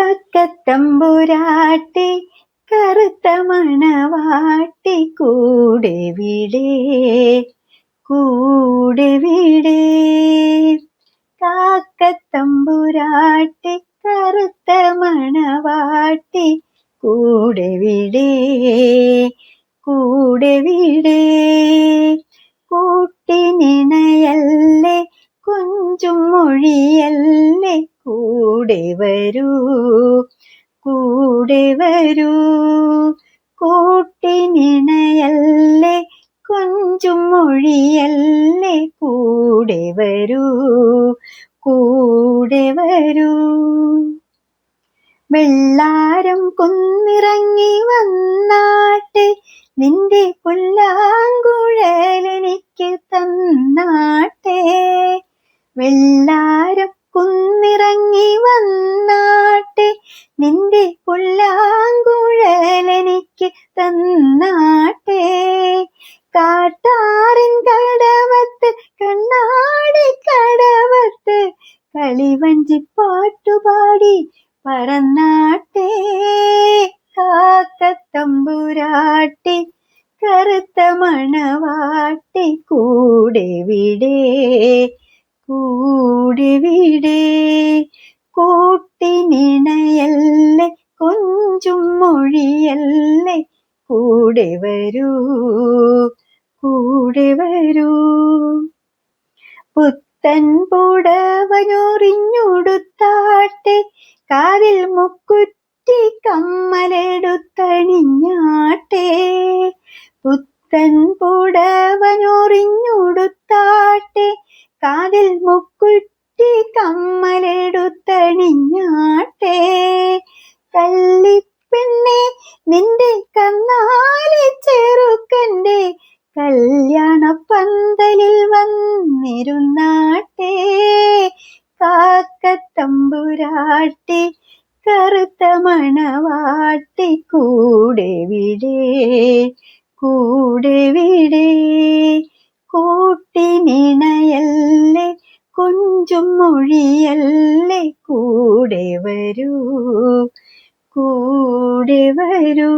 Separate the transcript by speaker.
Speaker 1: കാക്കത്തമ്പുരാട്ടി കറുത്ത മണവാട്ടി കൂടെവിടെ കൂടെവിടെ. കാക്കത്തമ്പുരാട്ടി കറുത്ത മണവാട്ടി കൂടെവിടെ കൂടെവിടെ. കൂട്ടിനിണയല്ലേ കൊഞ്ചും മൊഴിയല്ലേ കൂടെ വരൂ കൂടെ വരൂ. കൂട്ടിനിണയല്ലേ കൊഞ്ചും മൊഴിയല്ലേ കൂടെ വരൂ കൂടെ വരൂ. വെള്ളാരം കുന്നിറങ്ങി വന്നാട്ടെ നിന്റെ പുല്ലാങ്കുഴലെനിക്ക് തന്നാട്ടെ. വെള്ളാരം കുന്നിറങ്ങി വന്നാട്ടെ നിന്റെ പുല്ലാങ്കുഴലെനിക്ക് തന്നാട്ടെ. കാട്ടാറിൻ കടവത്ത് കണ്ണാടി കടവത്ത് കളിവഞ്ചി പാട്ടുപാടി പറന്നാട്ടെ. കാക്കത്തമ്പുരാട്ടി കറുത്ത മണവാട്ടി കൂടെവിടെ കൂടെവിടെ. കൂട്ടിനിണയല്ലേ കൊഞ്ചും മൊഴിയല്ലേ കൂടെ വരൂ കൂടെ വരൂ. പുത്തൻ പുടവഞ്ഞൊറിഞ്ഞുടുത്താട്ടെ കാതിൽ മുക്കുറ്റി കമ്മലെടുത്തണിഞ്ഞാട്ടെ. പുത്തൻ പുടവഞ്ഞൊറിഞ്ഞുടുത്താട്ടെ കാതിൽ മുക്കുറ്റി കമ്മലെടുത്തണിഞ്ഞാട്ടെ. കള്ളിപ്പെണ്ണെ നിന്റെ കന്നാലി ചെറുക്കൻ്റെ കല്യാണപ്പന്തലിൽ വന്നിരുന്നാട്ടെ. കാക്കത്തമ്പുരാട്ടി കറുത്ത മണവാട്ടി കൂടെവിടെ കൂടെവിടെ. കൂട്ടിനിണയല്ലേ കൊഞ്ചും മൊഴിയല്ലേ കൂടെ വരൂ കൂടെ വരൂ.